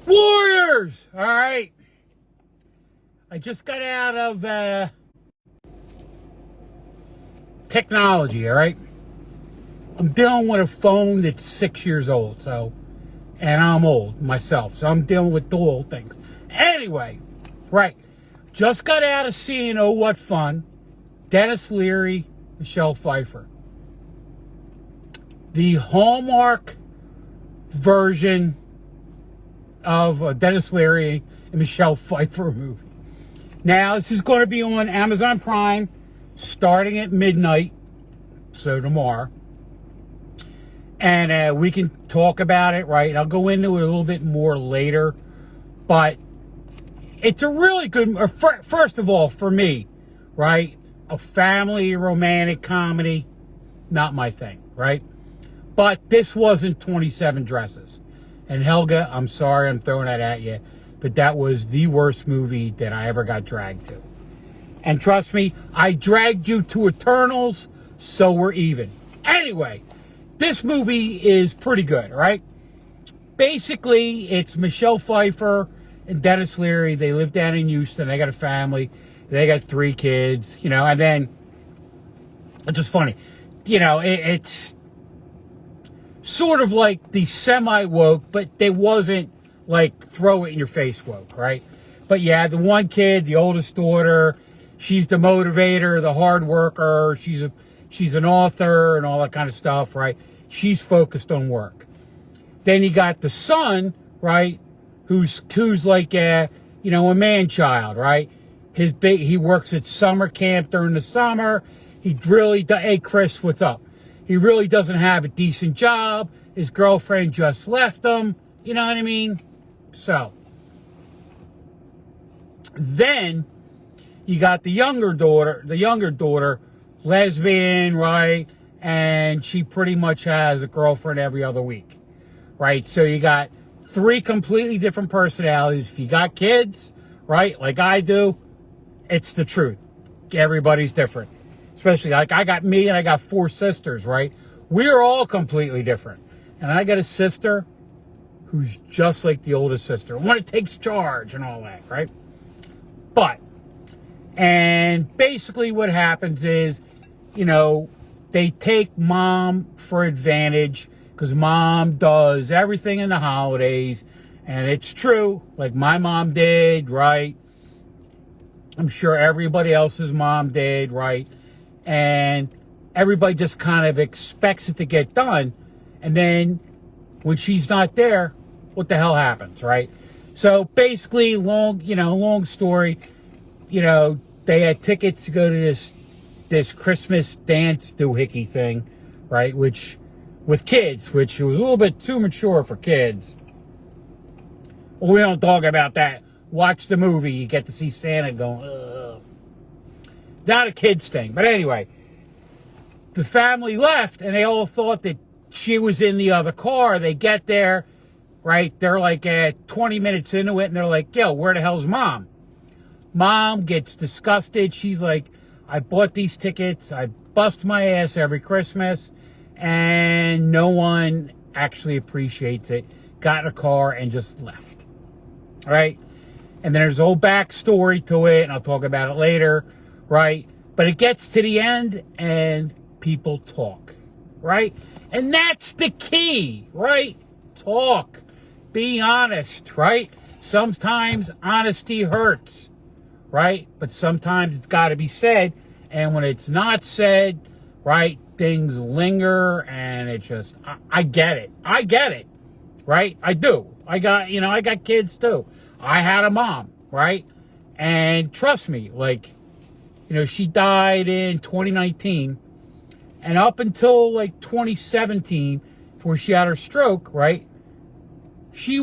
Warriors! All right. I just got out of technology, all right? I'm dealing with a phone that's 6 years old, and I'm old myself, so I'm dealing with the old things. Anyway, right. Just got out of seeing Oh What Fun, Dennis Leary, Michelle Pfeiffer. The Hallmark version of a Dennis Leary and Michelle Pfeiffer movie. Now, this is going to be on Amazon Prime starting at midnight, so tomorrow. And we can talk about it, right? I'll go into it a little bit more later. But it's a really good, first of all, for me, right? A family romantic comedy, not my thing, right? But this wasn't 27 Dresses. And Helga, I'm sorry I'm throwing that at you, but that was the worst movie that I ever got dragged to. And trust me, I dragged you to Eternals, so we're even. Anyway, this movie is pretty good, right? Basically, it's Michelle Pfeiffer and Dennis Leary. They live down in Houston. They got a family. They got 3 kids, and then it's just funny. It's sort of like the semi-woke, but they wasn't like throw it in your face woke, right? But yeah, the one kid, the oldest daughter, she's the motivator, the hard worker. She's an author and all that kind of stuff, right? She's focused on work. Then you got the son, right? Who's like a man child, right? He works at summer camp during the summer. Hey Chris, what's up? He really doesn't have a decent job. His girlfriend just left him. You know what I mean? So, then you got the younger daughter, lesbian, right? And she pretty much has a girlfriend every other week, right? So you got 3 completely different personalities. If you got kids, right, like I do, it's the truth. Everybody's different. Especially like I got me and I got 4 sisters, right? We're all completely different. And I got a sister who's just like the oldest sister. One that takes charge and all that, right? And basically what happens is, they take mom for advantage because mom does everything in the holidays. And it's true, like my mom did, right? I'm sure everybody else's mom did, right? And everybody just kind of expects it to get done. And then when she's not there, what the hell happens, right? So basically, long story, they had tickets to go to this Christmas dance doohickey thing, right? With kids, which was a little bit too mature for kids. Well, we don't talk about that. Watch the movie, you get to see Santa going, ugh. Not a kid's thing. But anyway, the family left and they all thought that she was in the other car. They get there, right? They're like 20 minutes into it and they're like, yo, where the hell's mom? Mom gets disgusted. She's like, I bought these tickets. I bust my ass every Christmas and no one actually appreciates it. Got in a car and just left. All right? And then there's a whole backstory to it and I'll talk about it later. Right? But it gets to the end and people talk, right? And that's the key, right? Talk. Be honest, right? Sometimes honesty hurts, right? But sometimes it's got to be said. And when it's not said, right, things linger and it just, I get it. I get it, right? I do. I got kids too. I had a mom, right? And trust me, like, she died in 2019, and up until like 2017, before she had her stroke, right? She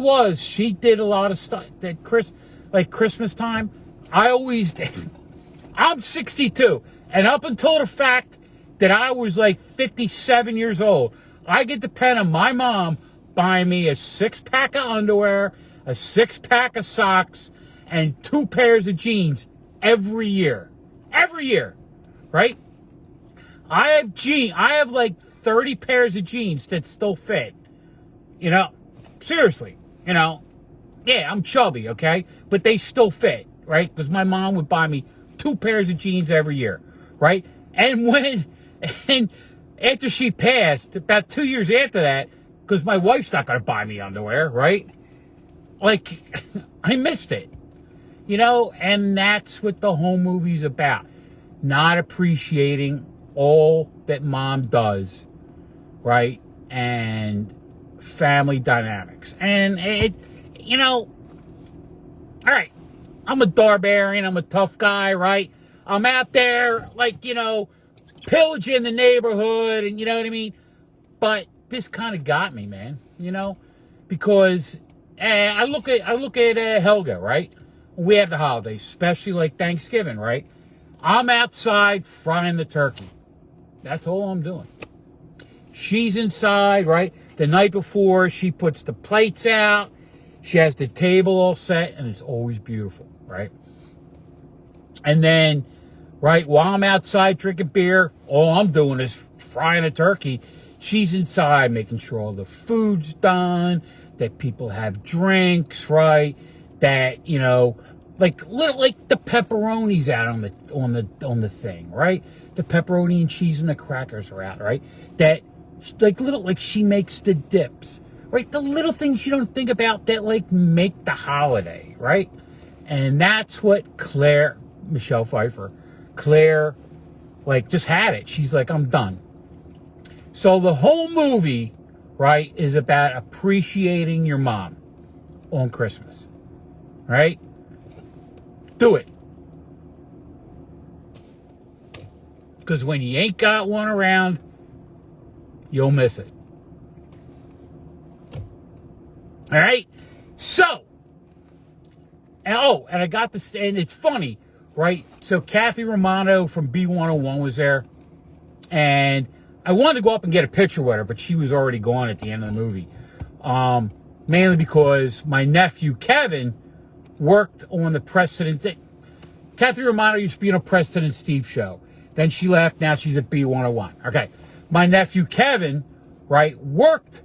did a lot of stuff that Christmas time, I always did. I'm 62, and up until the fact that I was like 57 years old, I get depend on my mom buying me a 6-pack of underwear, a 6-pack of socks, and 2 pairs of jeans every year. Every year, right? I have like 30 pairs of jeans that still fit. Seriously, Yeah, I'm chubby, okay? But they still fit, right? Because my mom would buy me 2 pairs of jeans every year, right? And after she passed, about 2 years after that, because my wife's not going to buy me underwear, right? Like, I missed it, and that's what the whole movie's about. Not appreciating all that mom does, right? And family dynamics. And all right, I'm a Darbarian, I'm a tough guy, right? I'm out there, pillaging the neighborhood, and you know what I mean? But this kind of got me, man, because I look at Helga, right? We have the holidays, especially like Thanksgiving, right? I'm outside frying the turkey. That's all I'm doing. She's inside, right? The night before, she puts the plates out. She has the table all set, and it's always beautiful, right? And then, right, while I'm outside drinking beer, all I'm doing is frying a turkey. She's inside making sure all the food's done, that people have drinks, right? That, like the pepperoni's out on the thing, right? The pepperoni and cheese and the crackers are out, right? That she makes the dips, right? The little things you don't think about that make the holiday, right? And that's what Michelle Pfeiffer, just had it. She's like, I'm done. So the whole movie, right, is about appreciating your mom on Christmas, right? Do it. Because when you ain't got one around, you'll miss it. All right? So, and I got this, and it's funny, right? So Kathy Romano from B101 was there, and I wanted to go up and get a picture with her, but she was already gone at the end of the movie. Mainly because my nephew, Kevin, worked on the Preston thing. Kathy Romano used to be on a Preston and Steve show. Then she left. Now she's at B101. Okay. My nephew, Kevin, right, worked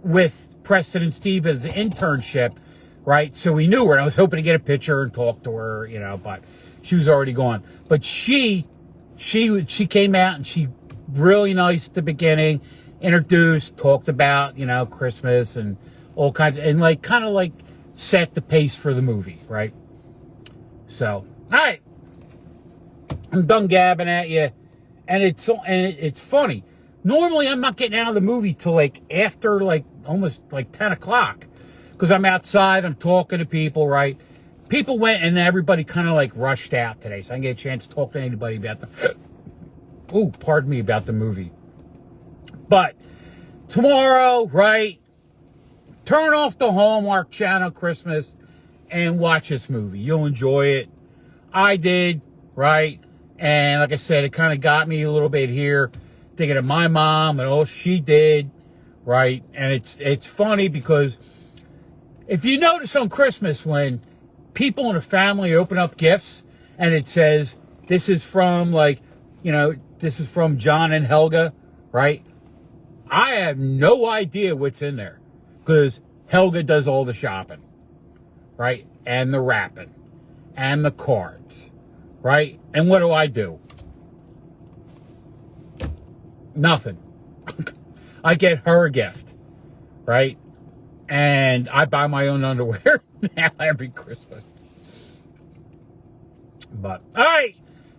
with Preston and Steve as an internship, right? So we knew her. And I was hoping to get a picture and talk to her, but she was already gone. But she came out, and she really nice at the beginning, introduced, talked about, Christmas and all kinds, and kind of set the pace for the movie, right? So, all right, I'm done gabbing at you, and it's funny. Normally, I'm not getting out of the movie till after almost 10 o'clock, because I'm outside, I'm talking to people, right? People went, and everybody kind of rushed out today, so I didn't get a chance to talk to anybody about about the movie. But tomorrow, right, turn off the Hallmark Channel Christmas and watch this movie. You'll enjoy it. I did, right? And like I said, it kind of got me a little bit here, thinking of my mom and all she did, right? And it's funny because if you notice on Christmas, when people in a family open up gifts and it says, this is from this is from John and Helga, right? I have no idea what's in there, because Helga does all the shopping, right? And the wrapping and the cards, right? And what do? Nothing. I get her a gift, right? And I buy my own underwear now every Christmas. But, all right.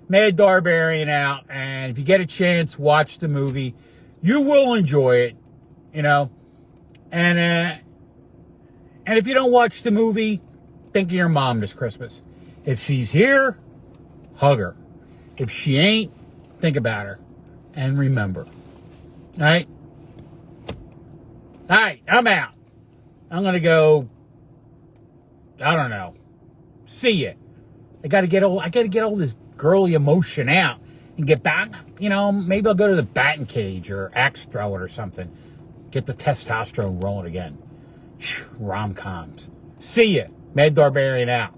Mad Darbarian out, and if you get a chance, watch the movie. You will enjoy it, and if you don't watch the movie, think of your mom this Christmas. If she's here, hug her. If she ain't, think about her and remember. All right? All right, I'm out. I'm going to go, I don't know, see ya. I got to get all this girly emotion out and get back, maybe I'll go to the batting cage or axe throw it or something. Get the testosterone rolling again. Rom-coms. See ya. Mad Darbarian out.